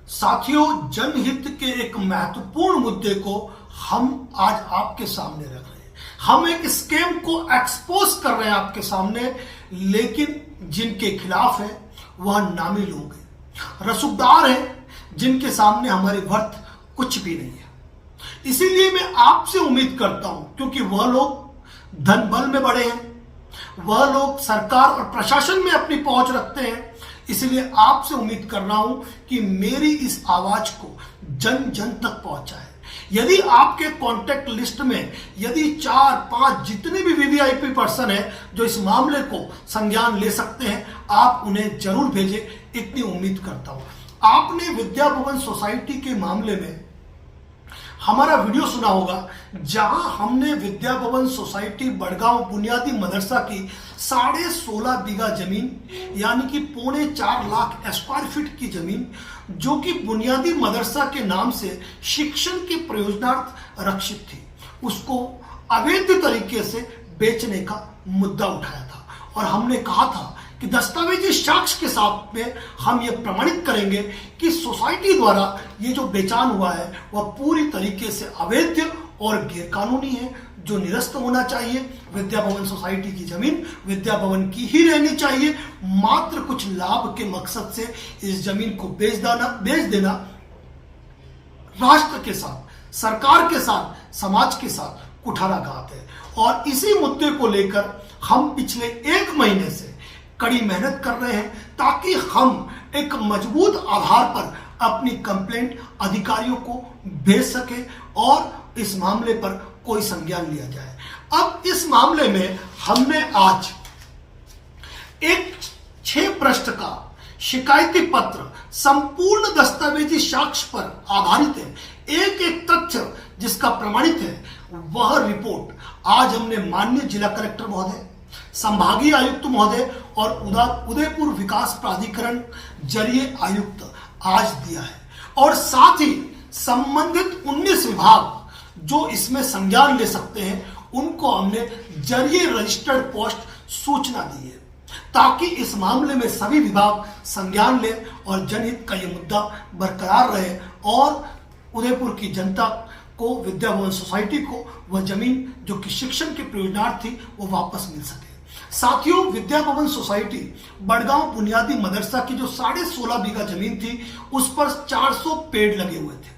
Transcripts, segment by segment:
साथियों, जनहित के एक महत्वपूर्ण मुद्दे को हम आज आपके सामने रख रहे हैं। हम एक स्कैम को एक्सपोज कर रहे हैं आपके सामने, लेकिन जिनके खिलाफ है वह नामी लोग हैं, रसूखदार हैं, जिनके सामने हमारे वर्थ कुछ भी नहीं है। इसीलिए मैं आपसे उम्मीद करता हूं, क्योंकि वह लोग धन बल में बड़े हैं, वह लोग सरकार और प्रशासन में अपनी पहुंच रखते हैं। इसलिए आपसे उम्मीद कर रहा हूं कि मेरी इस आवाज को जन जन तक पहुंचाए। यदि आपके कॉन्टेक्ट लिस्ट में यदि 4-5 जितने भी वीवीआईपी पर्सन है जो इस मामले को संज्ञान ले सकते हैं, आप उन्हें जरूर भेजें, इतनी उम्मीद करता हूं। आपने विद्या भवन सोसाइटी के मामले में हमारा वीडियो सुना होगा, जहां हमने विद्या भवन सोसाइटी बड़गांव बुनियादी मदरसा की 16.5 बीघा जमीन यानी कि 4.25 लाख स्क्वायर फीट की जमीन, जो कि बुनियादी मदरसा के नाम से शिक्षण के प्रयोजनार्थ रक्षित थी, उसको अवैध तरीके से बेचने का मुद्दा उठाया था। और हमने कहा था कि दस्तावेजी साक्ष्य के साथ में हम ये प्रमाणित करेंगे कि सोसाइटी द्वारा ये जो बेचान हुआ है वह पूरी तरीके से अवैध और गैरकानूनी है, जो निरस्त होना चाहिए। विद्या भवन सोसाइटी की जमीन विद्या भवन की ही रहनी चाहिए। मात्र कुछ लाभ के मकसद से इस जमीन को बेच देना राष्ट्र के साथ, सरकार के साथ, समाज के साथ कुठाराघात है। और इसी मुद्दे को लेकर हम पिछले 1 महीने से कड़ी मेहनत कर रहे हैं, ताकि हम एक मजबूत आधार पर अपनी कंप्लेंट अधिकारियों को भेज सके और इस मामले पर कोई संज्ञान लिया जाए। अब इस मामले में हमने आज एक 6 पृष्ठ का शिकायती पत्र संपूर्ण दस्तावेजी साक्ष्य पर आधारित है, एक एक तथ्य जिसका प्रमाणित है, वह रिपोर्ट आज हमने माननीय जिला कलेक्टर महोदय, संभागीय आयुक्त महोदय और उदयपुर विकास प्राधिकरण जरिए आयुक्त आज दिया है। और साथ ही संबंधित 19 विभाग जो इसमें संज्ञान ले सकते हैं, उनको हमने जरिए रजिस्टर्ड पोस्ट सूचना दी है, ताकि इस मामले में सभी विभाग संज्ञान ले और जनहित का यह मुद्दा बरकरार रहे और उदयपुर की जनता को, विद्या भवन सोसाइटी को वह जमीन जो कि शिक्षण के प्रयोजनार्थ थी वो वापस मिल सके। साथियों, विद्या भवन सोसाइटी बड़गांव बुनियादी मदरसा की जो 16.5 बीघा जमीन थी, उस पर 400 पेड़ लगे हुए थे।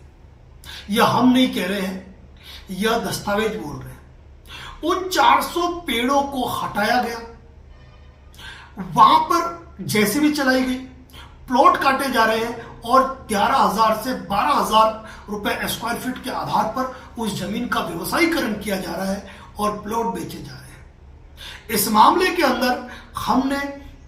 यह हम नहीं कह रहे हैं, यह दस्तावेज बोल रहे हैं। उन 400 पेड़ों को हटाया गया, वहां पर जेसीबी चलाई गई, प्लॉट काटे जा रहे हैं और 11,000 से 12,000 रुपए स्क्वायर फीट के आधार पर उस जमीन का व्यवसायीकरण किया जा रहा है और प्लॉट बेचे जा रहे हैं। इस मामले के अंदर हमने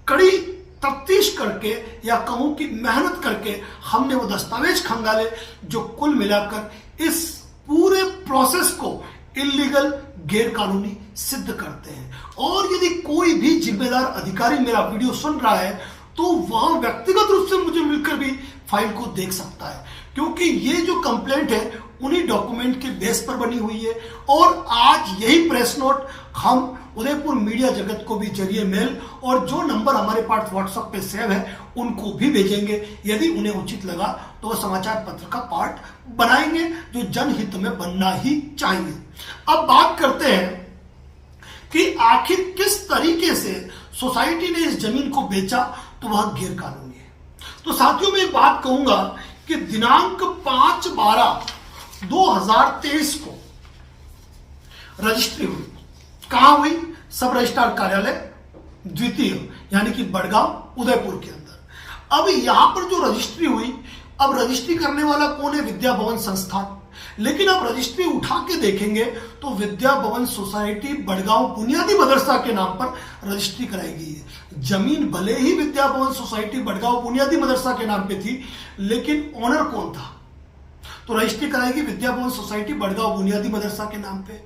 कड़ी तफ्तीश करके या कहूं कि मेहनत करके हमने वो दस्तावेज खंगाले जो कुल मिलाकर इस पूरे प्रोसेस को इलीगल, गैर कानूनी सिद्ध करते हैं। और यदि कोई भी जिम्मेदार अधिकारी मेरा वीडियो सुन रहा है तो वह व्यक्तिगत रूप से मुझे मिलकर भी फाइल को देख सकता है, क्योंकि ये जो कंप्लेंट है उन्हीं डॉक्यूमेंट के बेस पर बनी हुई है। और आज यही प्रेस नोट हम उदयपुर मीडिया जगत को भी जरिए मेल और जो नंबर हमारे पास व्हाट्सएप पे सेव है उनको भी भेजेंगे। यदि उन्हें उचित लगा तो वह समाचार पत्र का पार्ट बनाएंगे, जो जनहित में बनना ही चाहिए। अब बात करते हैं कि आखिर किस तरीके से सोसाइटी ने इस जमीन को बेचा तो वह गैर कानूनी है। तो साथियों, मैं एक बात कहूंगा कि दिनांक 5/12/2023 को रजिस्ट्री हुई। कहां हुई? सब रजिस्ट्रार कार्यालय द्वितीय यानी कि बड़गांव उदयपुर के अंदर। अब यहां पर जो रजिस्ट्री हुई, अब रजिस्ट्री करने वाला कौन है? विद्या भवन संस्थान। लेकिन अब रजिस्ट्री उठा के देखेंगे तो विद्या भवन सोसाइटी बड़गांव बुनियादी मदरसा के नाम पर रजिस्ट्री कराई गई है। जमीन भले ही विद्या भवन सोसाइटी बड़गांव बुनियादी मदरसा के नाम पे थी, लेकिन ऑनर कौन था? तो रजिस्ट्री कराएगी विद्या भवन सोसाइटी बड़गांव बुनियादी मदरसा के नाम पे।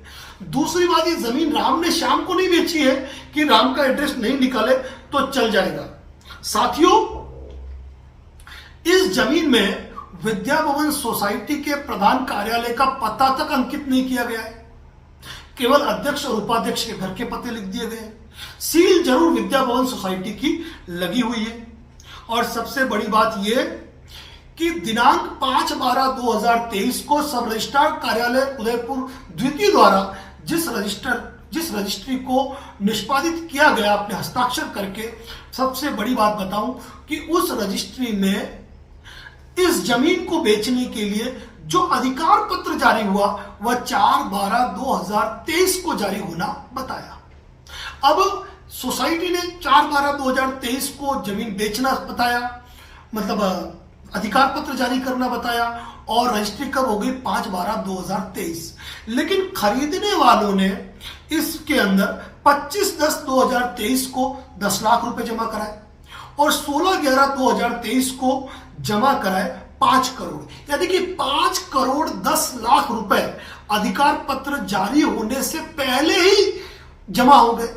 दूसरी बात, ये जमीन राम ने श्याम को नहीं बेची है कि राम का एड्रेस नहीं निकाले तो चल जाएगा। साथियों, इस जमीन में विद्या भवन सोसाइटी के प्रधान कार्यालय का पता तक अंकित नहीं किया गया है, केवल अध्यक्ष और उपाध्यक्ष के घर के पते लिख दिए गए। सील जरूर विद्या भवन सोसाइटी की लगी हुई है। और सबसे बड़ी बात यह कि दिनांक 5/12/2023 को सब रजिस्ट्रार कार्यालय उदयपुर द्वितीय द्वारा जिस रजिस्ट्री को निष्पादित किया गया अपने हस्ताक्षर करके, सबसे बड़ी बात बताऊं कि उस रजिस्ट्री में इस जमीन को बेचने के लिए जो अधिकार पत्र जारी हुआ वह 4/12/2023 को जारी होना बताया। अब सोसाइटी ने 4/12/2023 को जमीन बेचना बताया, मतलब अधिकार पत्र जारी करना बताया, और रजिस्ट्री कब हो गई 5/12/2023। लेकिन खरीदने वालों ने इसके अंदर 25/10/2023 को 10 लाख रुपए जमा कराए और 16/11/2023 को जमा कराए 5 करोड़, यानी कि 5 करोड़ 10 लाख रुपए अधिकार पत्र जारी होने से पहले ही जमा हो गए।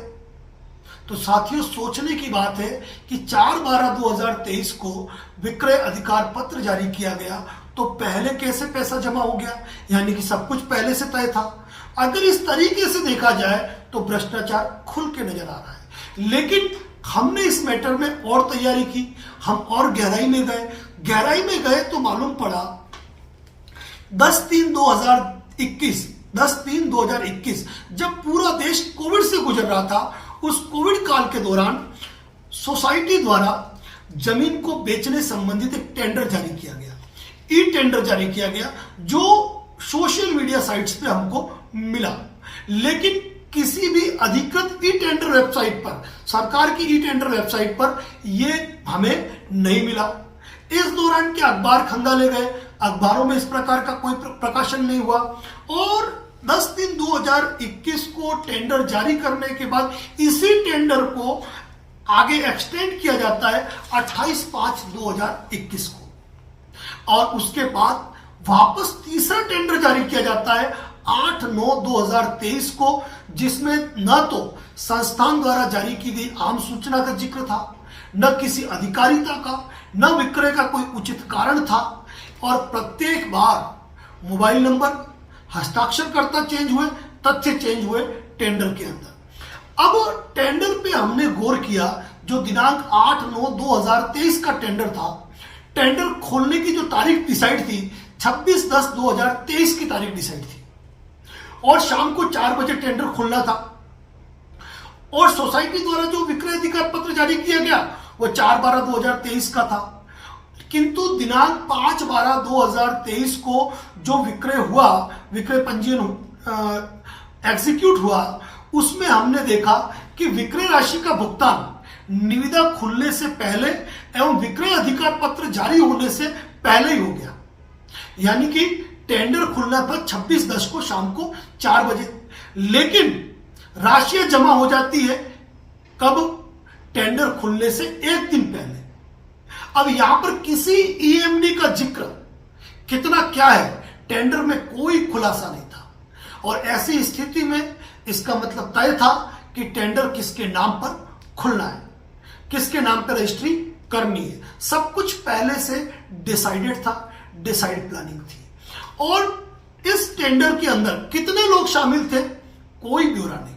तो साथियों, सोचने की बात है कि 4/12/2023 को विक्रय अधिकार पत्र जारी किया गया, तो पहले कैसे पैसा जमा हो गया, यानी कि सब कुछ पहले से तय था। अगर इस तरीके से देखा जाए तो भ्रष्टाचार खुल के नजर आ रहा है। लेकिन हमने इस मैटर में और तैयारी की, हम और गहराई में गए तो मालूम पड़ा 10/3/2021 जब पूरा देश कोविड से गुजर रहा था, उस कोविड काल के दौरान सोसाइटी द्वारा जमीन को बेचने संबंधित एक टेंडर जारी किया गया, ई टेंडर जारी किया गया, जो सोशल मीडिया साइट्स पे हमको मिला। लेकिन किसी भी अधिकृत ई टेंडर वेबसाइट पर, सरकार की ई टेंडर वेबसाइट पर ये हमें नहीं मिला। इस दौरान के अखबार खंगाले गए, अखबारों में इस प्रकार का कोई प्रकाशन नहीं हुआ, और 10/3/2021 को टेंडर जारी करने के बाद इसी टेंडर को आगे एक्सटेंड किया जाता है 28/5/2021 को, और उसके बाद वापस तीसरा टेंडर जारी किया जाता है 8/9/2023 को, जिसमें न तो संस्थान द्वारा जारी की गई आम सूचना का जिक्र था, न किसी अधिकारिता का, न विक्रय का कोई उचित कारण था, और प्रत्येक बार मोबाइल नंबर, हस्ताक्षरकर्ता चेंज हुए, तथ्य चेंज हुए टेंडर के अंदर। अब टेंडर पे हमने गौर किया, जो दिनांक 8/9/2023 का टेंडर था, टेंडर खोलने की जो तारीख डिसाइड थी 26/10/2023 की तारीख डिसाइड थी, और शाम को 4 बजे टेंडर खोलना था, और सोसाइटी द्वारा जो विक्रय अधिकार पत्र जारी किया गया वो 4/12/2023 का था। किंतु दिनांक 5/12/2023 को जो विक्रय पंजीयन एग्जीक्यूट हुआ, उसमें हमने देखा कि विक्रय राशि का भुगतान निविदा खुलने से पहले एवं विक्रय अधिकार पत्र जारी होने से पहले ही हो गया, यानी कि टेंडर खुलना था 26/10 को शाम को 4 बजे, लेकिन राशियां जमा हो जाती है कब? टेंडर खुलने से एक दिन पहले। अब यहां पर किसी ईएमडी का जिक्र कितना क्या है, टेंडर में कोई खुलासा नहीं था, और ऐसी स्थिति में इसका मतलब तय था कि टेंडर किसके नाम पर खुलना है, किसके नाम पर रजिस्ट्री करनी है। सब कुछ पहले से डिसाइडेड था, डिसाइड प्लानिंग थी। और इस टेंडर के अंदर कितने लोग शामिल थे, कोई ब्यौरा नहीं।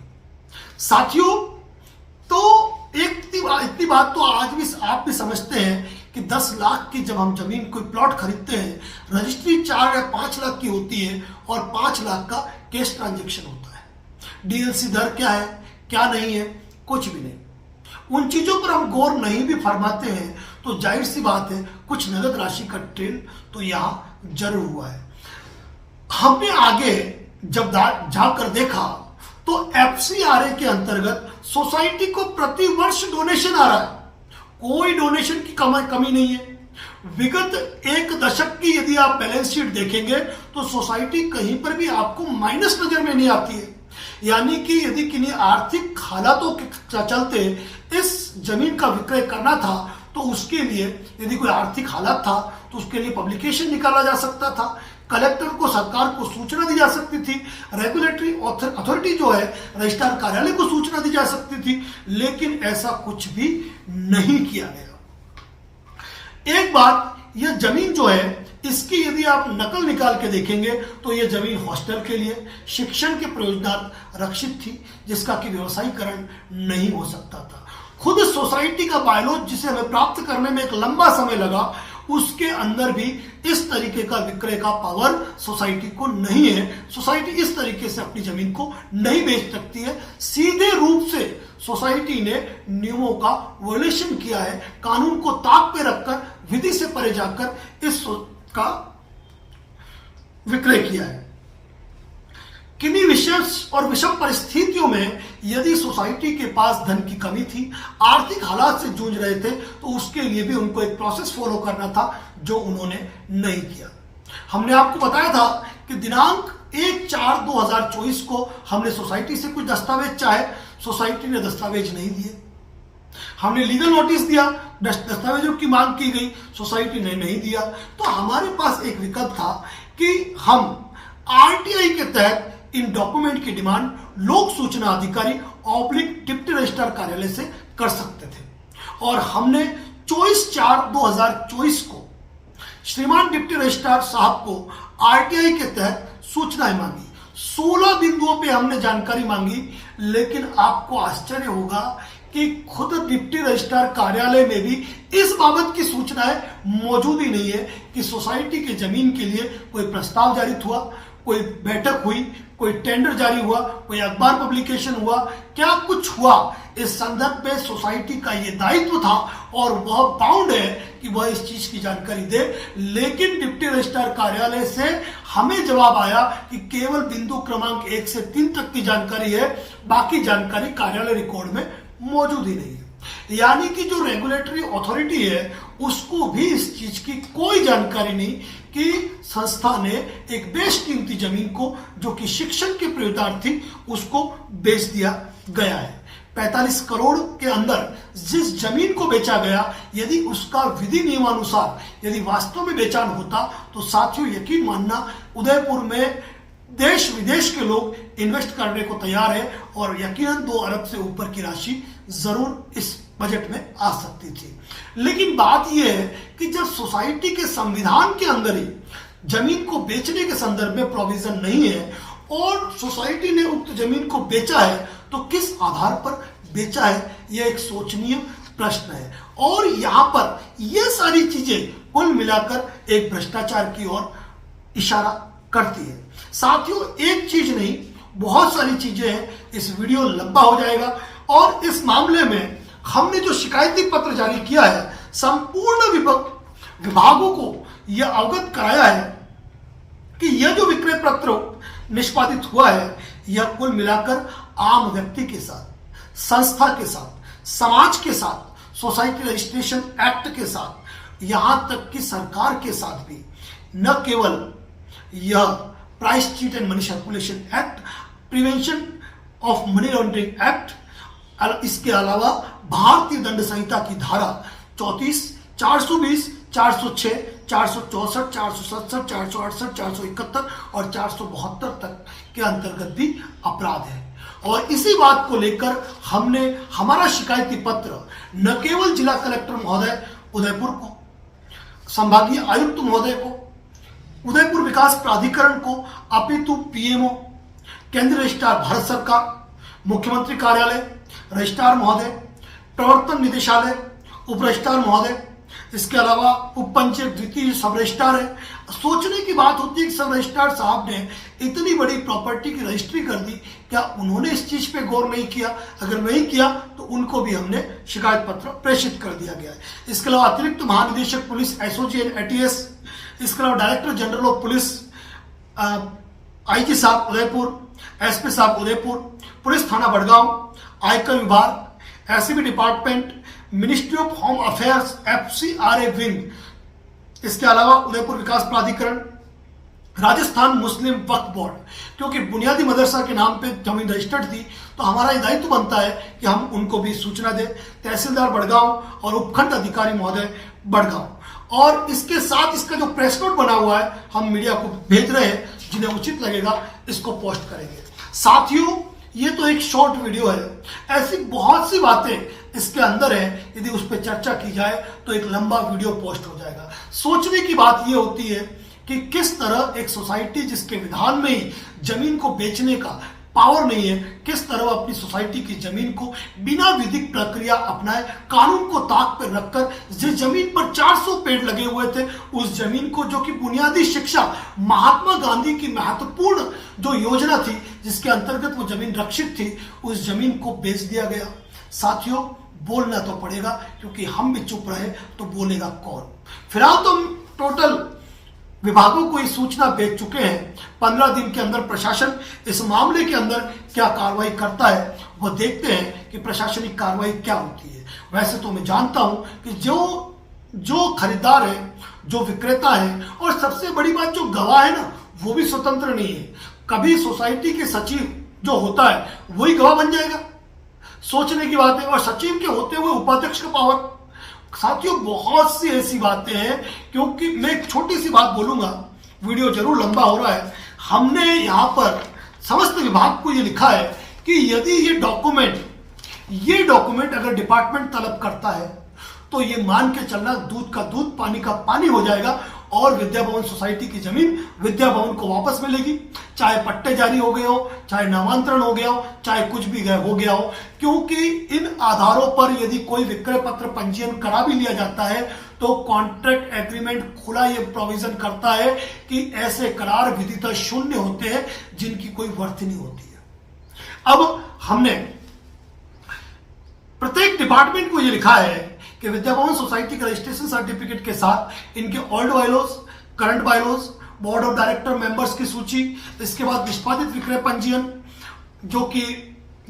साथियों, तो इतनी बात तो आज भी आप भी समझते हैं कि 10 लाख की जब हम जमीन कोई प्लॉट खरीदते हैं, रजिस्ट्री 4 या 5 लाख की होती है, और 5 लाख का कैश ट्रांजैक्शन होता है। डीएलसी दर क्या है, क्या नहीं है, कुछ भी नहीं। उन चीजों पर हम गौर नहीं भी फरमाते हैं, तो जाहिर सी बात है कुछ नगद राशि का ट्रेल तो यहां जरूर हुआ है। हमने आगे जब जाकर देखा तो एफसीआरए के अंतर्गत सोसाइटी को प्रति वर्ष डोनेशन आ रहा है, कोई डोनेशन की कमी नहीं है। विगत 1 दशक की यदि आप बैलेंस शीट देखेंगे तो सोसाइटी कहीं पर भी आपको माइनस नजर में नहीं आती है, यानी कि यदि किन्हीं आर्थिक हालातों के चलते इस जमीन का विक्रय करना था, तो उसके लिए यदि कोई आर्थिक हालात था तो उसके लिए पब्लिकेशन निकाला जा सकता था, कलेक्टर को, सरकार को सूचना दी जा सकती थी, रेगुलेटरी अथॉरिटी जो है रजिस्ट्रार कार्यालय को सूचना दी जा सकती थी, लेकिन ऐसा कुछ भी नहीं किया गया। एक बात, यह जमीन जो है इसकी यदि आप नकल निकाल के देखेंगे तो यह जमीन हॉस्टल के लिए, शिक्षण के प्रयोजनार्थ रक्षित थी, जिसका कि व्यवसायीकरण नहीं हो सकता था। खुद सोसाइटी का बायलॉज जिसे हमें प्राप्त करने में एक लंबा समय लगा, उसके अंदर भी इस तरीके का विक्रय का पावर सोसाइटी को नहीं है। सोसाइटी इस तरीके से अपनी जमीन को नहीं बेच सकती है। सीधे रूप से सोसाइटी ने नियमों का वॉयलेशन किया है, कानून को ताक पे रखकर, विधि से परे जाकर इस का विक्रय किया है। किन्हीं विशेष और विषम परिस्थितियों में यदि सोसाइटी के पास धन की कमी थी, आर्थिक हालात से जूझ रहे थे, तो उसके लिए भी उनको एक प्रोसेस फॉलो करना था, जो उन्होंने नहीं किया। हमने आपको बताया था कि दिनांक 1/4/2024 को हमने सोसाइटी से कुछ दस्तावेज चाहे, सोसाइटी ने दस्तावेज नहीं दिए। हमने लीगल नोटिस दिया, दस्तावेजों की मांग की गई, सोसाइटी ने नहीं दिया। तो हमारे पास एक विकल्प था कि हम आरटीआई के तहत इन डॉक्यूमेंट की डिमांड लोक सूचना अधिकारी डिप्टी रजिस्ट्रार कार्यालय से कर सकते थे। और हमने 24/4/2024 को श्रीमान डिप्टी रजिस्ट्रार साहब को आरटीआई के तहत सूचनाएं मांगी। 16 बिंदुओं पे हमने जानकारी मांगी, लेकिन आपको आश्चर्य होगा कि खुद डिप्टी रजिस्ट्रार कार्यालय में भी इस बाबत की सूचनाएं मौजूद ही नहीं है कि सोसाइटी के जमीन के लिए कोई प्रस्ताव जारी हुआ, कोई बैठक हुई, कोई टेंडर जारी हुआ, कोई अखबार पब्लिकेशन हुआ, क्या कुछ हुआ। इस संदर्भ में सोसाइटी का यह दायित्व था और वह बाउंड है कि वह इस चीज की जानकारी दे। लेकिन डिप्टी रजिस्ट्रार कार्यालय से हमें जवाब आया कि केवल बिंदु क्रमांक 1 से 3 तक की जानकारी है, बाकी जानकारी कार्यालय रिकॉर्ड में मौजूद ही नहीं है। यानी कि जो रेगुलेटरी अथॉरिटी है, उसको भी इस चीज की कोई जानकारी नहीं कि संस्था ने एक बेशकीमती जमीन को, जो कि शिक्षण के प्रयोजनार्थ थी, उसको बेच दिया गया है। 45 करोड़ के अंदर जिस जमीन को बेचा गया, यदि उसका विधि नियमानुसार यदि वास्तव में बेचान होता, तो साथियों यकीन मानना, उदयपुर में देश विदेश के लोग इन्वेस्ट करने को तैयार है और यकीनन 2 अरब से ऊपर की राशि जरूर इस बजट में आ सकती थी। लेकिन बात यह है कि जब सोसाइटी के संविधान के अंदर ही जमीन को बेचने के संदर्भ में प्रोविजन नहीं है और सोसाइटी ने उक्त जमीन को बेचा है, तो किस आधार पर बेचा है, यह एक सोचनीय प्रश्न है। और यहां पर यह सारी चीजें कुल मिलाकर एक भ्रष्टाचार की ओर इशारा करती है। साथियों, एक चीज नहीं, बहुत सारी चीजें हैं। इस वीडियो लंबा हो जाएगा और इस मामले में हमने जो शिकायती पत्र जारी किया है, संपूर्ण विभागों को यह अवगत कराया है कि यह जो विक्रय पत्र निष्पादित हुआ है, यह कुल मिलाकर आम व्यक्ति के साथ, संस्था के साथ, समाज के साथ, सोसाइटी रजिस्ट्रेशन एक्ट के साथ, यहां तक कि सरकार के साथ भी, न केवल यह price cheat and money circulation act, prevention of money laundering act, इसके अलावा भारतीय दंड संहिता की धारा 34, 420, 406, 464, 467, 468, 471 और 472 तक के अंतर्गत भी अपराध है। और इसी बात को लेकर हमने हमारा शिकायती पत्र न केवल जिला कलेक्टर महोदय उदयपुर को, संभागीय आयुक्त महोदय को, उदयपुर विकास प्राधिकरण को, अपितु पीएमओ, केंद्रीय रजिस्ट्रार भारत सरकार, मुख्यमंत्री कार्यालय, रजिस्ट्रार महोदय, प्रवर्तन निदेशालय, उप रजिस्ट्रार महोदय, इसके अलावा उप पंचायत द्वितीय सब रजिस्ट्रार है। सोचने की बात होती है कि सब रजिस्ट्रार साहब ने इतनी बड़ी प्रॉपर्टी की रजिस्ट्री कर दी, क्या उन्होंने इस चीज पे गौर नहीं किया? अगर नहीं किया तो उनको भी हमने शिकायत पत्र प्रेषित कर दिया गया है। इसके अलावा अतिरिक्त महानिदेशक पुलिस एसओजी एंड एटीएस, इसके अलावा director general of police IG साहब उदयपुर, एसपी साहब उदयपुर, पुलिस थाना बड़गांव, आयकर विभाग, SCB department, ministry of home affairs, FCRA wing, इसके अलावा उदयपुर विकास प्राधिकरण, राजस्थान मुस्लिम वक्फ बोर्ड, क्योंकि बुनियादी मदरसा के नाम पे जमीन रजिस्टर्ड थी, तो हमारा ये दायित्व बनता है कि हम उनको भी सूचना दें। तहसीलदार बड़गांव और उपखंड अधिकारी महोदय बड़गांव, और इसके साथ इसका जो प्रेस नोट बना हुआ है हम मीडिया को भेज रहे हैं, जिन्हें उचित लगेगा इसको पोस्ट करेंगे। साथियों, ये तो एक शॉर्ट वीडियो है, ऐसी बहुत सी बातें इसके अंदर है, यदि उस पर चर्चा की जाए तो एक लंबा वीडियो पोस्ट हो जाएगा। सोचने की बात यह होती है कि किस तरह एक सोसाइटी जिसके विधान में ही जमीन को बेचने का पावर नहीं है, किस तरह वो अपनी सोसाइटी की जमीन को बिना विधिक प्रक्रिया अपनाए, कानून को ताक पर रखकर जिस जमीन पर 400 पेड़ लगे हुए थे, उस जमीन को, जो कि बुनियादी शिक्षा महात्मा गांधी की महत्वपूर्ण जो योजना थी जिसके अंतर्गत वो जमीन रक्षित थी, उस जमीन को बेच दिया गया। साथियों, बोलना तो पड़ेगा, क्योंकि हम भी चुप रहे तो बोलेगा कौन। फिलहाल तो हम टोटल विभागों को इस सूचना भेज चुके हैं। 15 दिन के अंदर प्रशासन इस मामले के अंदर क्या कार्रवाई करता है, वो देखते हैं कि प्रशासनिक कार्रवाई क्या होती है। वैसे तो मैं जानता हूं कि जो खरीदार है, जो विक्रेता है, और सबसे बड़ी बात जो गवाह है ना, वो भी स्वतंत्र नहीं है। कभी सोसाइटी के सचिव जो होता है वही गवाह बन जाएगा, सोचने की बात है। और सचिव के होते हुए उपाध्यक्ष का पावर। साथियों, बहुत सी ऐसी बातें हैं, क्योंकि मैं एक छोटी सी बात बोलूंगा, वीडियो जरूर लंबा हो रहा है। हमने यहां पर समस्त विभाग को यह लिखा है कि यदि ये डॉक्यूमेंट अगर डिपार्टमेंट तलब करता है तो ये मान के चलना दूध का दूध पानी का पानी हो जाएगा, और विद्या भवन सोसाइटी की जमीन विद्या भवन को वापस मिलेगी, चाहे पट्टे जारी हो गए हो, चाहे नामांतरण हो गया हो, चाहे कुछ भी हो गया हो। क्योंकि इन आधारों पर यदि कोई विक्रय पत्र पंजीयन करा भी लिया जाता है तो कॉन्ट्रैक्ट एग्रीमेंट खुला ये प्रोविजन करता है कि ऐसे करार विधितः शून्य होते हैं जिनकी कोई वर्थ नहीं होती है। अब हमने प्रत्येक डिपार्टमेंट को यह लिखा है कि विद्या भवन सोसाइटी के रजिस्ट्रेशन सर्टिफिकेट के साथ इनके old bylaws, current bylaws, board of director members की सूची, इसके बाद निष्पादित विक्रय पंजीयन जो कि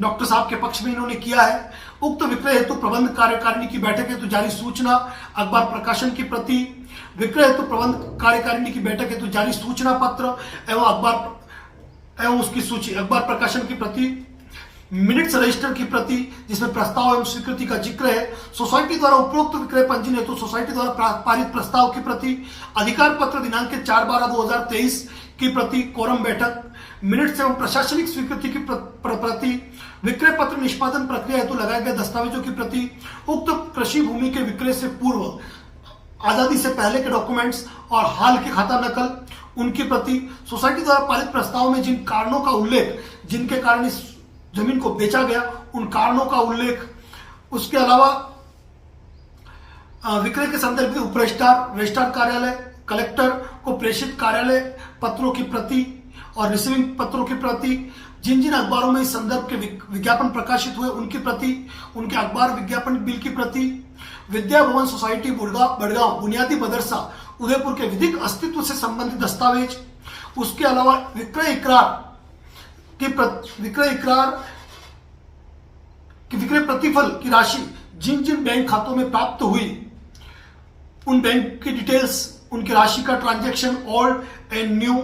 डॉक्टर साहब के पक्ष में इन्होंने किया है, उक्त विक्रय हेतु प्रबंध कार्यकारिणी की बैठक हेतु जारी सूचना, अखबार प्रकाशन की प्रति, विक्रय हेतु प्रबंध कार्यकारिणी की बैठक हेतु जारी सूचना पत्र एवं अखबार एवं उसकी सूची, अखबार प्रकाशन की प्रति, मिनट्स रजिस्टर की प्रति जिसमें प्रस्ताव एवं स्वीकृति का जिक्र है, सोसाइटी द्वारा उपरोक्त विक्रय पंजीयन हेतु सोसाइटी द्वारा पारित प्रस्ताव की प्रति, अधिकार पत्र दिनांक 4/12/2023 की प्रति, कोरम बैठक, मिनट्स एवं प्रशासनिक स्वीकृति की प्रति, विक्रय पत्र निष्पादन प्रक्रिया हेतु लगाए गए दस्तावेजों की प्रति, उक्त कृषि भूमि के विक्रय से पूर्व आजादी से पहले के डॉक्यूमेंट्स और हाल के खाता नकल उनकी प्रति, सोसाइटी द्वारा पारित प्रस्ताव में जिन कारणों का उल्लेख जिनके कारण इस जमीन को बेचा गया उन कारणों का उल्लेख, उसके अलावा विक्रय के संदर्भ में रजिस्ट्रार कार्यालय, कलेक्टर को प्रेषित कार्यालय पत्रों की प्रति और रिसीविंग पत्रों की प्रति, जिन जिन अखबारों में इस संदर्भ के विज्ञापन प्रकाशित हुए उनकी प्रति, उनके अखबार विज्ञापन बिल की प्रति, विद्या भवन सोसाइटी बड़गांव बुनियादी मदरसा उदयपुर के विधिक अस्तित्व से संबंधित दस्तावेज, उसके अलावा विक्रय प्रतिफल की राशि जिन जिन बैंक खातों में प्राप्त हुई उन बैंक की डिटेल्स, उनकी राशि का ट्रांजैक्शन ओल्ड एंड न्यू,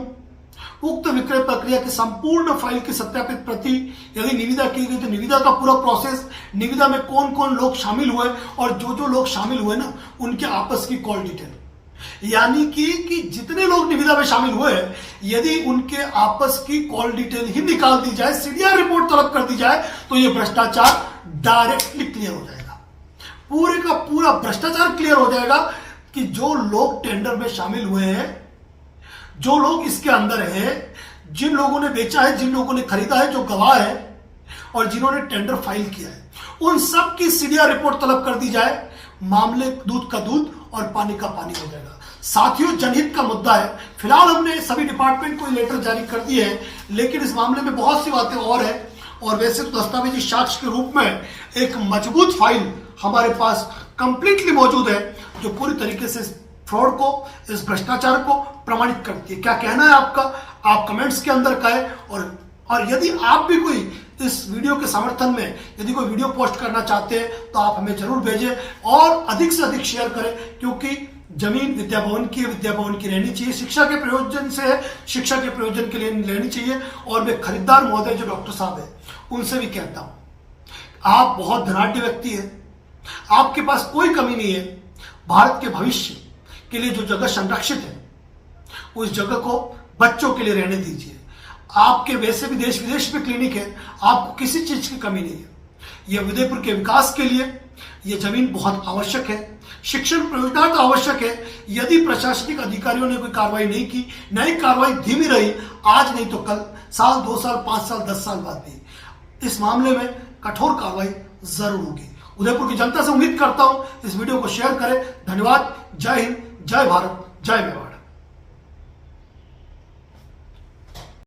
उक्त विक्रय प्रक्रिया की संपूर्ण फाइल की सत्यापित प्रति, यदि निविदा की गई तो निविदा का पूरा प्रोसेस, निविदा में कौन कौन लोग शामिल हुए और जो लोग शामिल हुए ना उनके आपस की कॉल डिटेल, यानी कि जितने लोग निविदा में शामिल हुए यदि उनके आपस की कॉल डिटेल ही निकाल दी जाए, सीडीआर रिपोर्ट तलब कर दी जाए तो यह भ्रष्टाचार डायरेक्टली क्लियर हो जाएगा। पूरे का पूरा भ्रष्टाचार क्लियर हो जाएगा कि जो लोग टेंडर में शामिल हुए हैं, जो लोग इसके अंदर हैं, जिन लोगों ने बेचा है, जिन लोगों ने खरीदा है, जो गवाह है और जिन्होंने टेंडर फाइल किया है, उन सब की सीडीआर रिपोर्ट तलब कर दी जाए, मामले दूध का दूध और पानी का पानी हो जाएगा। साथियों, जनहित का मुद्दा है। फिलहाल हमने सभी डिपार्टमेंट को लेटर जारी कर दिए हैं, लेकिन इस मामले में बहुत सी बातें और है, और वैसे तो दस्तावेजी साक्ष्य के रूप में एक मजबूत फाइल हमारे पास कंप्लीटली मौजूद है जो पूरी तरीके से फ्रॉड को, इस भ्रष्टाचार को प्रमाणित करती है। क्या कहना है आपका, आप कमेंट्स के अंदर कहें, और यदि आप भी कोई इस वीडियो के समर्थन में यदि कोई वीडियो पोस्ट करना चाहते हैं तो आप हमें जरूर भेजें और अधिक से अधिक शेयर करें, क्योंकि जमीन विद्या भवन की रहनी चाहिए, शिक्षा के प्रयोजन से है, शिक्षा के प्रयोजन के लिए लेनी चाहिए। और मैं खरीदार महोदय जो डॉक्टर साहब है उनसे भी कहता हूं, आप बहुत धनाढ्य व्यक्ति है, आपके पास कोई कमी नहीं है, भारत के भविष्य के लिए जो जगह संरक्षित है उस जगह को बच्चों के लिए रहने दीजिए। आपके वैसे भी देश विदेश में क्लिनिक है, आपको किसी चीज की कमी नहीं है। यह उदयपुर के विकास के लिए यह जमीन बहुत आवश्यक है। शिक्षण प्रयोजनार्थ आवश्यक है। यदि प्रशासनिक अधिकारियों ने कोई कार्रवाई नहीं की, न्यायिक कार्रवाई धीमी रही, आज नहीं तो कल, साल, 2 साल, 5 साल, 10 साल बाद भी इस मामले में कठोर कार्रवाई जरूर होगी। उदयपुर की जनता से उम्मीद करता हूं इस वीडियो को शेयर करें। धन्यवाद। जय हिंद, जय भारत, जय मेवा।